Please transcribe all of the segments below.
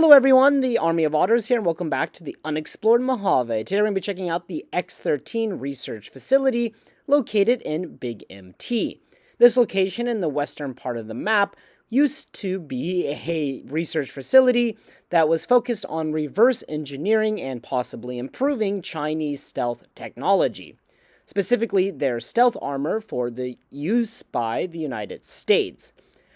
Hello everyone, the Army of Otters here, and welcome back to the Unexplored Mojave. Today we're going to be checking out the X-13 research facility located in Big MT. This location in the western part of the map used to be a research facility that was focused on reverse engineering and possibly improving Chinese stealth technology. Specifically, their stealth armor for the use by the United States.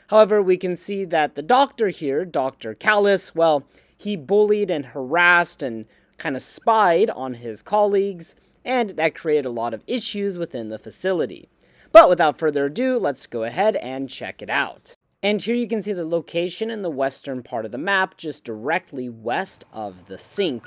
However, we can see that the doctor here, Dr. Calis, well, he bullied and harassed and kind of spied on his colleagues, and that created a lot of issues within the facility. But without further ado, let's go ahead and check it out. And here you can see the location in the western part of the map, just directly west of the sink.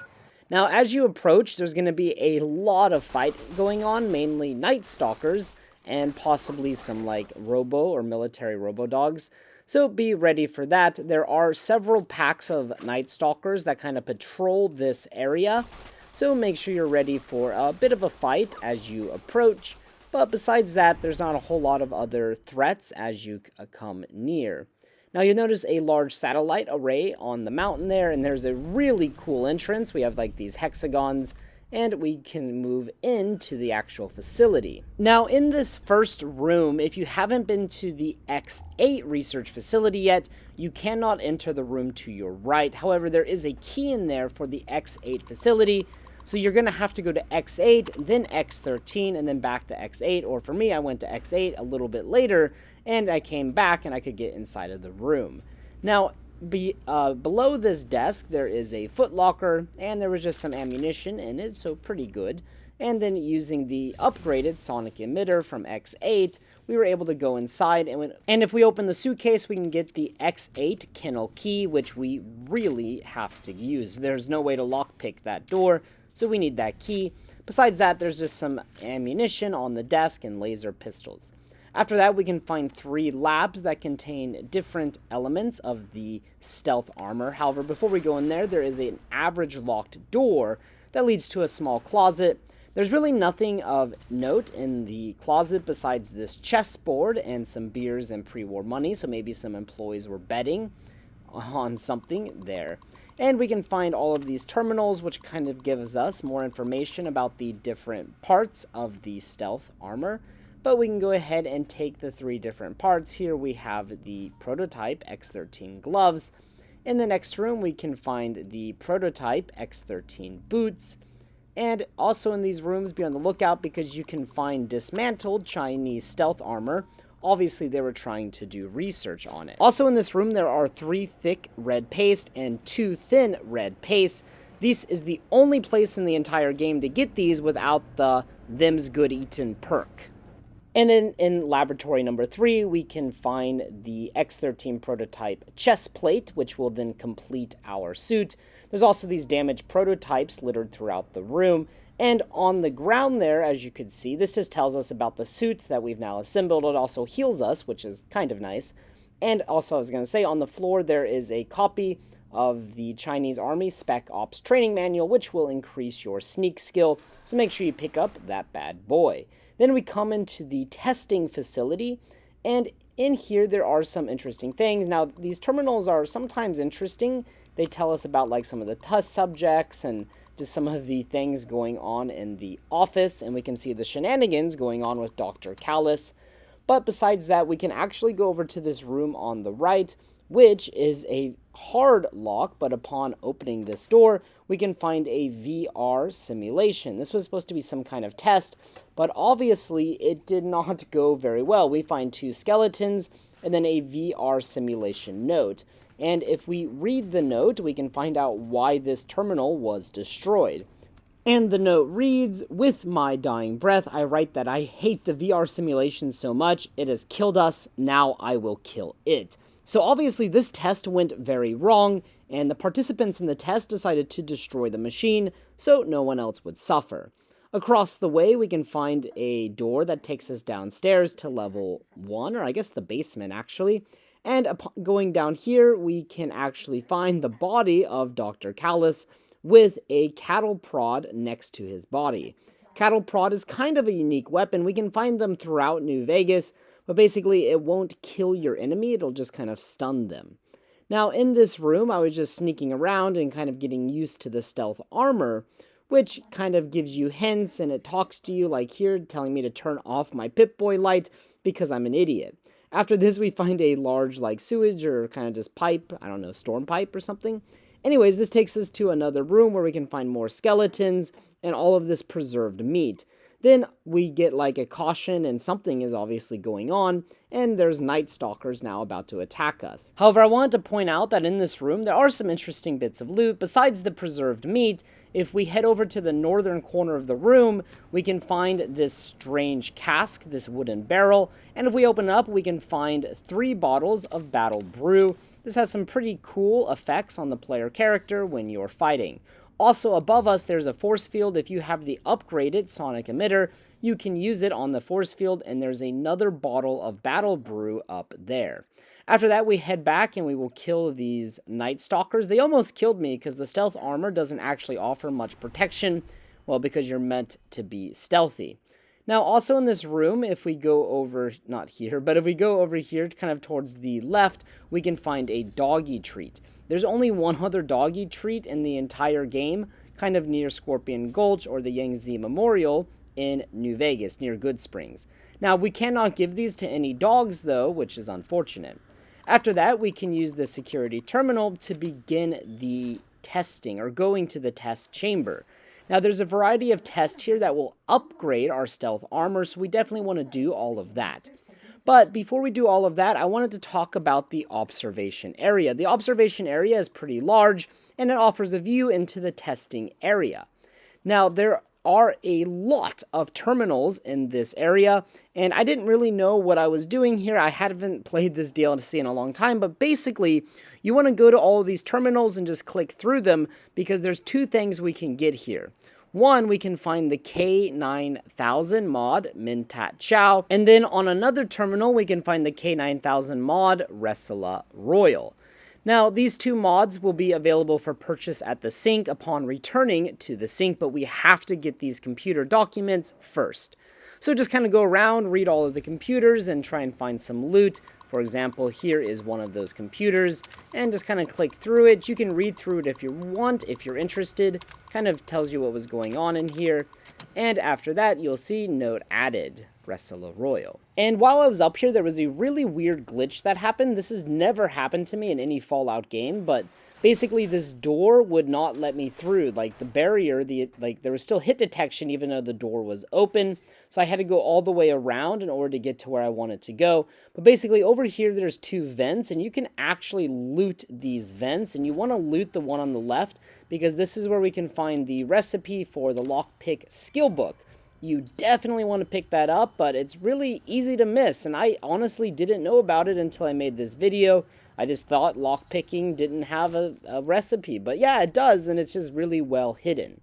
Now, as you approach, there's going to be a lot of fight going on, mainly night stalkers, and possibly some like robo or military robo dogs. So be ready for that. There are several packs of night stalkers that kind of patrol this area. So make sure you're ready for a bit of a fight as you approach. But besides that, there's not a whole lot of other threats as you come near. Now you'll notice a large satellite array on the mountain there, and there's a really cool entrance. We have like these hexagons, and we can move into the actual facility. Now, in this first room, if you haven't been to the X8 research facility yet, you cannot enter the room to your right. However, there is a key in there for the X8 facility, so you're going to have to go to X8, then X13, and then back to X8. Or for me, I went to X8 a little bit later, and I came back and I could get inside of the room. Now, below this desk, there is a footlocker, and there was just some ammunition in it, so pretty good. And then using the upgraded sonic emitter from X8, we were able to go inside, and if we open the suitcase, we can get the X8 Kennel key, which we really have to use. There's no way to lockpick that door, so we need that key. Besides that, there's just some ammunition on the desk and laser pistols. After that, we can find 3 labs that contain different elements of the stealth armor. However, before we go in there, there is an average locked door that leads to a small closet. There's really nothing of note in the closet besides this chessboard and some beers and pre-war money, so maybe some employees were betting on something there. And we can find all of these terminals, which kind of gives us more information about the different parts of the stealth armor. But we can go ahead and take the 3 different parts. Here we have the prototype X-13 gloves. In the next room, we can find the prototype X-13 boots. And also in these rooms, be on the lookout because you can find dismantled Chinese stealth armor. Obviously, they were trying to do research on it. Also in this room, there are 3 thick red paste and 2 thin red paste. This is the only place in the entire game to get these without the them's good eatin' perk. And then in laboratory number 3, we can find the X-13 prototype chest plate, which will then complete our suit. There's also these damaged prototypes littered throughout the room. And on the ground there, as you could see, this just tells us about the suit that we've now assembled. It also heals us, which is kind of nice. And also, I was going to say, on the floor, there is a copy of the Chinese Army Spec Ops Training Manual, which will increase your sneak skill. So make sure you pick up that bad boy. Then we come into the testing facility, and in here there are some interesting things. Now, these terminals are sometimes interesting. They tell us about like some of the test subjects and just some of the things going on in the office, and we can see the shenanigans going on with Dr. Calis. But besides that, we can actually go over to this room on the right, which is a hard lock, but upon opening this door, we can find a VR simulation. This was supposed to be some kind of test, but obviously it did not go very well. We find 2 skeletons and then a VR simulation note. And if we read the note, we can find out why this terminal was destroyed. And the note reads, "With my dying breath, I write that I hate the VR simulation so much. It has killed us. Now I will kill it." So obviously this test went very wrong, and the participants in the test decided to destroy the machine so no one else would suffer. Across the way, we can find a door that takes us downstairs to level 1, or I guess the basement actually. And going down here, we can actually find the body of Dr. Calis with a cattle prod next to his body. Cattle prod is kind of a unique weapon. We can find them throughout New Vegas, but basically it won't kill your enemy, it'll just kind of stun them. Now, in this room, I was just sneaking around and kind of getting used to the stealth armor, which kind of gives you hints, and it talks to you like here, telling me to turn off my Pip-Boy light because I'm an idiot. After this, we find a large, like, sewage or kind of just pipe, I don't know, storm pipe or something. Anyways, this takes us to another room where we can find more skeletons and all of this preserved meat. Then we get like a caution and something is obviously going on, and there's night stalkers now about to attack us. However, I wanted to point out that in this room there are some interesting bits of loot. Besides the preserved meat, if we head over to the northern corner of the room, we can find this strange cask, this wooden barrel, and if we open it up, we can find 3 bottles of battle brew. This has some pretty cool effects on the player character when you're fighting. Also above us, there's a force field. If you have the upgraded sonic emitter, you can use it on the force field, and there's another bottle of battle brew up there. After that, we head back and we will kill these night stalkers. They almost killed me because the stealth armor doesn't actually offer much protection, well, because you're meant to be stealthy. Now, also in this room, if we go over, not here, but if we go over here kind of towards the left, we can find a doggy treat. There's only one other doggy treat in the entire game, kind of near Scorpion Gulch or the Yangtze Memorial in New Vegas, near Good Springs. Now, we cannot give these to any dogs, though, which is unfortunate. After that, we can use the security terminal to begin the testing, or going to the test chamber. Now, there's a variety of tests here that will upgrade our stealth armor, so we definitely want to do all of that. But before we do all of that, I wanted to talk about the observation area. The observation area is pretty large, and it offers a view into the testing area. Now, there are a lot of terminals in this area, and I didn't really know what I was doing here. I haven't played this DLC in a long time, but basically, you want to go to all of these terminals and just click through them, because there's 2 things we can get here. One, we can find the K9000 mod, Mintat Chow, and then on another terminal, we can find the K9000 mod, Resala Royal. Now, these 2 mods will be available for purchase at the sink upon returning to the sink, but we have to get these computer documents first. So just kind of go around, read all of the computers, and try and find some loot. For example, here is one of those computers, and just kind of click through it. You can read through it if you want, if you're interested. Kind of tells you what was going on in here. And after that, you'll see note added, Resala Royal. And while I was up here, there was a really weird glitch that happened. This has never happened to me in any Fallout game, but basically this door would not let me through. Like the barrier, there was still hit detection even though the door was open. So I had to go all the way around in order to get to where I wanted to go. But basically over here there's 2 vents, and you can actually loot these vents, and you want to loot the one on the left because this is where we can find the recipe for the lockpick skill book. You definitely want to pick that up, but it's really easy to miss, and I honestly didn't know about it until I made this video. I just thought lockpicking didn't have a recipe, but yeah, it does, and it's just really well hidden.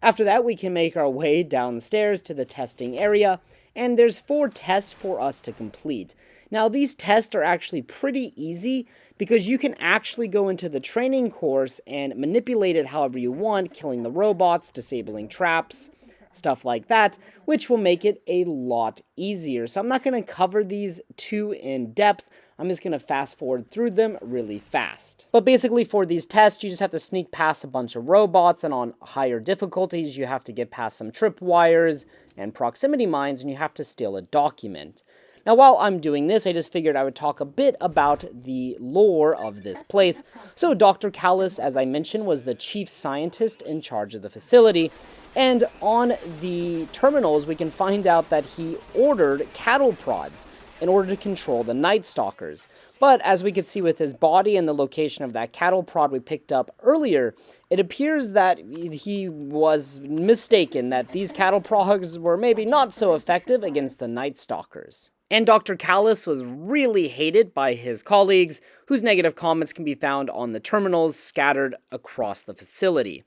After that, we can make our way downstairs to the testing area, and there's 4 tests for us to complete. Now, these tests are actually pretty easy because you can actually go into the training course and manipulate it however you want, killing the robots, disabling traps, stuff like that, which will make it a lot easier. So I'm not going to cover these too in depth. I'm just going to fast forward through them really fast. But basically for these tests, you just have to sneak past a bunch of robots, and on higher difficulties, you have to get past some tripwires and proximity mines, and you have to steal a document. Now, while I'm doing this, I just figured I would talk a bit about the lore of this place. So Dr. Calis, as I mentioned, was the chief scientist in charge of the facility, and on the terminals, we can find out that he ordered cattle prods in order to control the Night Stalkers. But as we could see with his body and the location of that cattle prod we picked up earlier, it appears that he was mistaken, that these cattle prods were maybe not so effective against the Night Stalkers. And Dr. Calis was really hated by his colleagues, whose negative comments can be found on the terminals scattered across the facility.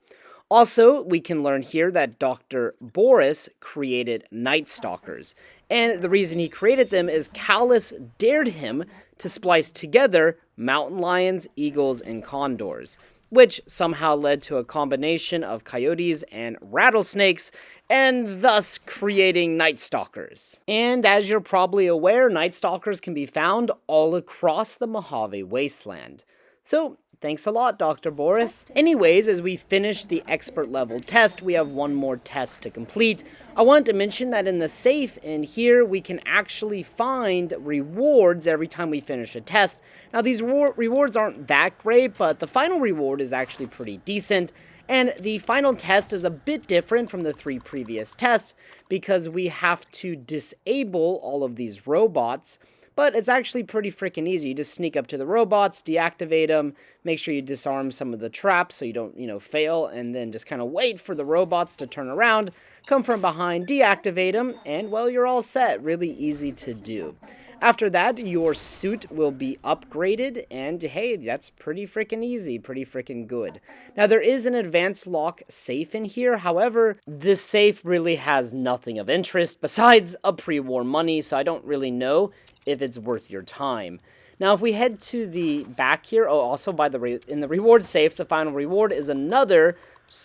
Also, we can learn here that Dr. Boris created Night Stalkers, and the reason he created them is Calis dared him to splice together mountain lions, eagles, and condors, which somehow led to a combination of coyotes and rattlesnakes, and thus creating Night Stalkers. And as you're probably aware, Night Stalkers can be found all across the Mojave Wasteland. So, thanks a lot, Dr. Boris. Anyways, as we finish the expert level test, we have one more test to complete. I wanted to mention that in the safe in here, we can actually find rewards every time we finish a test. Now, these rewards aren't that great, but the final reward is actually pretty decent. And the final test is a bit different from the 3 previous tests because we have to disable all of these robots. But it's actually pretty freaking easy. You just sneak up to the robots, deactivate them, make sure you disarm some of the traps so you don't, fail, and then just kind of wait for the robots to turn around, come from behind, deactivate them, and, well, you're all set. Really easy to do. After that, your suit will be upgraded, and hey, that's pretty freaking easy, pretty freaking good. Now, there is an advanced lock safe in here. However, this safe really has nothing of interest besides a pre-war money, so I don't really know if it's worth your time. Now, if we head to the back here, also in the reward safe, the final reward is another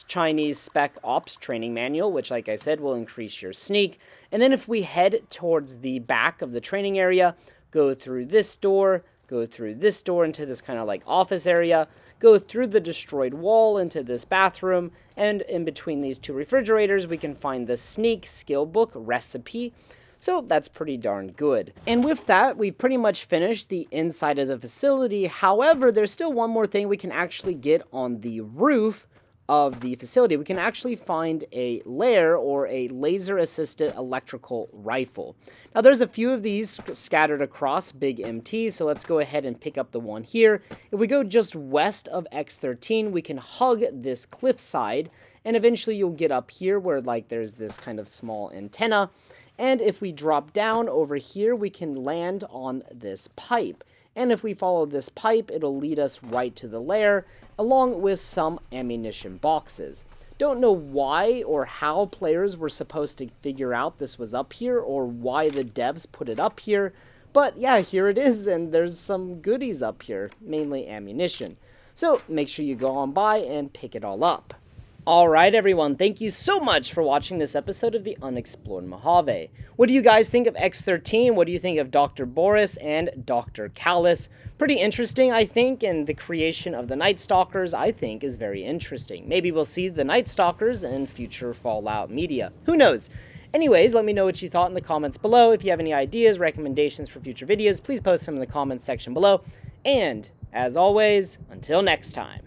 Chinese Spec Ops training manual, which, like I said, will increase your sneak. And then if we head towards the back of the training area, go through this door, go through this door into this kind of like office area, go through the destroyed wall into this bathroom, and in between these 2 refrigerators, we can find the sneak skill book recipe. So that's pretty darn good. And with that, we've pretty much finished the inside of the facility. However, there's still one more thing we can actually get on the roof of the facility. We can actually find a lair or a laser-assisted electrical rifle. Now, there's a few of these scattered across Big MT, so let's go ahead and pick up the one here. If we go just west of X-13, we can hug this cliffside, and eventually you'll get up here where, like, there's this kind of small antenna. And if we drop down over here, we can land on this pipe. And if we follow this pipe, it'll lead us right to the lair, along with some ammunition boxes. Don't know why or how players were supposed to figure out this was up here, or why the devs put it up here, but yeah, here it is, and there's some goodies up here, mainly ammunition. So make sure you go on by and pick it all up. Alright everyone, thank you so much for watching this episode of the Unexplored Mojave. What do you guys think of X-13? What do you think of Dr. Boris and Dr. Calis? Pretty interesting, I think, and the creation of the Night Stalkers, I think, is very interesting. Maybe we'll see the Night Stalkers in future Fallout media. Who knows? Anyways, let me know what you thought in the comments below. If you have any ideas, recommendations for future videos, please post them in the comments section below. And, as always, until next time.